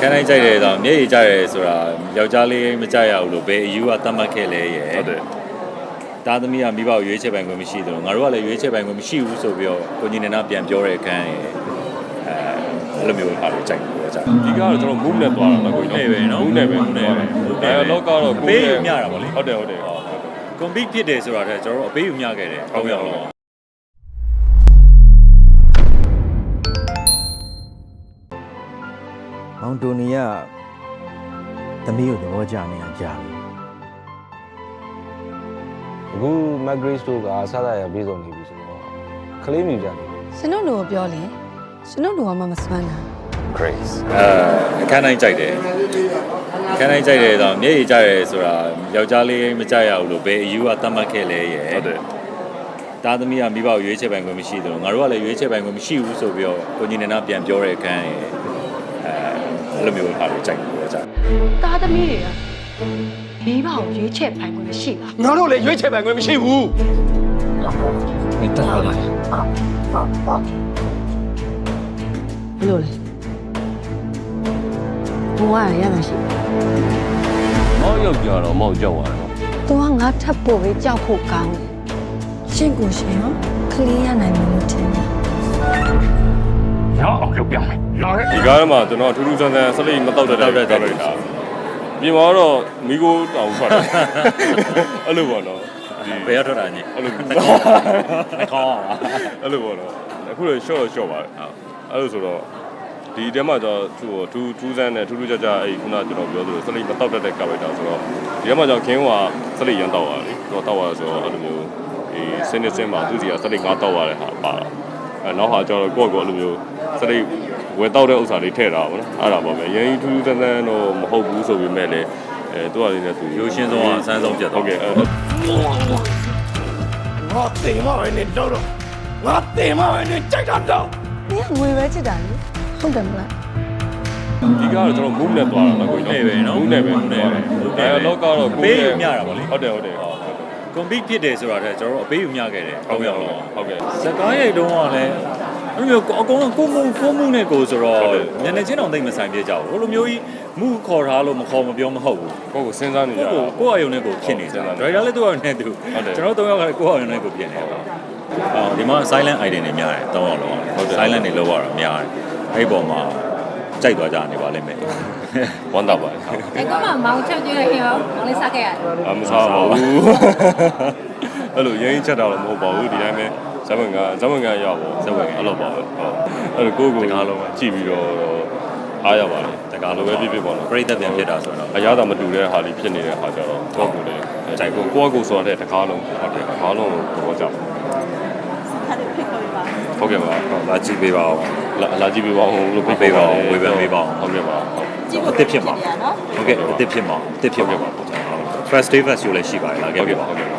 ခန်းတိုင်းကြိုက်တယ်ဆိုတော့မျက်ရည်ကြတယ်ဆိုတာယောက်ျားလေးမကြရဘူးလို့ဘယ်အယူကသတ်မှတ်ခဲ့လဲရဲ့ဟုတ်တယ်သားသမီးကမိဘကိုရွေးချယ်ပိုင်ခွင့်မရှိတယ်လို့ငါတို့ကလည်းရွေးချယ်ပိုင်ခွင့်မရှိဘူးဆိုပြီးတော့ကိုကြီးနေနာပြန်ပြောတဲ့အခန်းရဲ့အဲ့လိုမျိုးဟာတွေကြိုက်တယ်ကြာဒီကတော့ကျွန်တော် move နဲ့သွားတာနော်ကိုကြီးနော် move နဲ့ပဲ dialogue ကတော့ကိုပေးယူမျှတာဗောလေဟုတ်တယ် compete ဖြစ်တယ်ဆိုတာတဲ့ကျွန်တော်တို့အပေးယူမျှခဲ့တယ်ဟုတ်ရောမောင်တိုနီကသမီးကိုသဘောကျနေတာကြားပြီအခု Margaret တို့ကစားရပြေဆုံးနေပြီဆိုတော့ကလေးမြူကြတယ်ရှင်တို့လူကိုပြောလေရှင်တို့လူကမှမစွမ်းတာ Grace အခန်းတိုင်းကြိုက်တယ်အခန်းတိုင်းကြိုက်တယ်ဆိုတော့မျက်ရည်ကြတယ်ဆိုတာယောက်ျားလေးမကြရဘူးလို့ဘယ်အယူကသတ်မှတ်ခဲ့လဲရဲ့ဟုတ်တယ်သားသမီးကမိဘကိုရွေးချယ်ပိုင်ခွင့်မရှိတယ်လို့ငါတို့ကလည်းရွေးချယ်ပိုင်ခွင့်မရှိဘူးဆိုပြီးတော့ကိုကြီးနေနာပြန်ပြောတဲ့အခန်းရဲ့အဲ့လိုမျိုးဟာတွေကြိုက်တယ်ကြာသားသမီးတွေကမိဘကိုရွေးချယ်ပိုင်ခွင့်မရှိပါငါတို့လည်းရွေးချယ်ပိုင်ခွင့်မရှိဘူးမတော်ပါဘယ်လိုလဲဘဝရရရှိမောက်ရောက်ကြတော့မောက်ကြောက်သွားတယ်သူကငါထပ်ဖို့ပဲကြောက်ဖို့ကောင်းတယ်ရှင်ကိုရှင်ရောကလေးရနိုင်မယ်လို့ထင်တယ်ရောက်အောင်လုပ်ပြမယ်လာခဲ့ဒီကားမှာကျွန်တော်ထူးထူးဆန်းဆန်းစလိမတောက်တဲ့ကြောက်လိုက်တာပြင်မှာတော့မိကိုတောင်ထွက်တယ်အဲ့လိုပေါ့နော်ဘယ်ရထွက်တာညအဲ့လိုနှခေါင်းအဲ့လိုပေါ့နော်အခုလည်း short ပါတယ်အဲ့လိုဆိုတော့ဒီတဲမှာကျတော့ထူးဆန်းနဲ့ထူးခြားခြားအဲ့ခုနကျွန်တော်ပြောသလိုစလိမတောက်တဲ့ character ဆိုတော့ဒီထဲမှာကျတော့ခင်းကစလိရန်တောက်ရတယ်သူတောက်ရတယ်ဆိုတော့အဲ့လိုမျိုးဒီစင်းမှာသူစီကစလိငါတောက်ရတဲ့ဟာပါတာအဲ့နောက်ဟာကျတော့ကိုယ့်အဲ့လိုမျိုးစလိဝယ်တောက်တဲ့ဥစ္စာတွေထည့်တာပါနော်အဲ့ဒါပါပဲရင်းထူးဆန်းဆန်းတော့မဟုတ်ဘူးဆိုပေမဲ့လည်းသူကလည်းသူရိုးရှင်းဆုံးအဆန်းဆုံးပြတ်ဟုတ်ကဲ့ငါတင်မပဲနဲ့တော့ငါတင်မပဲနဲ့ကြိုက်တာတော့နင်ငွေပဲချစ်တာလေဟုတ်တယ်မလားဒီကတော့ကျွန်တော် move နဲ့သွားတာနော်ကိုကြီးနော် move နဲ့ပဲ dialogue ကတော့ကိုပေးယူမျှတာဗောလေဟုတ်တယ် compete ဖြစ်တယ်ဆိုတာတဲ့ကျွန်တော်တို့အပေးယူမျှခဲ့တယ်ဟုတ်ကဲ့စကားရိုက်တုံးကလည်းအဲ့လိုမျိုးအကုန်လုံးကိုမှုနဲ့ကိုဆိုတော့ညနေချင်းအောင်သိမ့်မဆိုင်ပြကြဘူးဟိုလိုမျိုးကြီးမှုခေါ်ထားလို့မခေါ်မပြောမဟုတ်ဘူးကိုယ်စဉ်းစားနေကြကိုယ့်အယုံနဲ့ကိုဖြစ်နေတယ်ဒရိုက်တာလည်းသူ့အယုံနဲ့သူကျွန်တော်တို့၃ယောက်ကလည်းကိုယ့်အယုံနဲ့ကိုဖြစ်နေတယ်ဒီမှာ silent item တွေများတယ်၃ယောက်လုံးဟုတ်တယ် silent တွေလောက်ရတာများတယ်အဲ့ပေါ်မှာကြိုက်သွားကြနေပါလိမ့်မယ်ဝမ်းသာပါအဲ့ကမှမောင်ချက်ကြည့်ရခင်ရောမောင်လေးစားခဲ့ရတယ်မစားပါဘူးအဲ့လိုရင်းချက်တာတော့မဟုတ်ပါဘူးဒီတိုင်းပဲဇမန်ကရပါဘူးအဲ့လိုပါပဲအဲ့လိုကိုတကားလုံးကြည့်ပြီးတော့အားရပါတယ်တကားလုံးပဲဖြစ်ပေါ့နော်ပြိသက်ပြန်ဖြစ်တာဆိုတော့အရသာမတူတဲ့ဟာလေးဖြစ်နေတဲ့ဟာကြတော့ကိုယ့်ကိုယ်လေးကြိုက်ကိုဆိုတဲ့တကားလုံးဟုတ်တယ်တကားလုံးကိုတော့ကြောက်ဟုတ်ကဲ့ပါလာကြည့်ပေးပါဦးလာကြည့်ပေးပါဦးလို့ဖိတ်ပေးပါဦးဝေဖန်ပေးပါဦးဟုတ်ကဲ့ပါအစ်စ်ဖြစ်မှာဟုတ်ကဲ့အစ်စ်ဖြစ်မှာအစ်စ်ဖြစ်မှာ first day fest ကိုလည်းရှိပါတယ်လာခဲ့ပါဟုတ်ကဲ့ပါ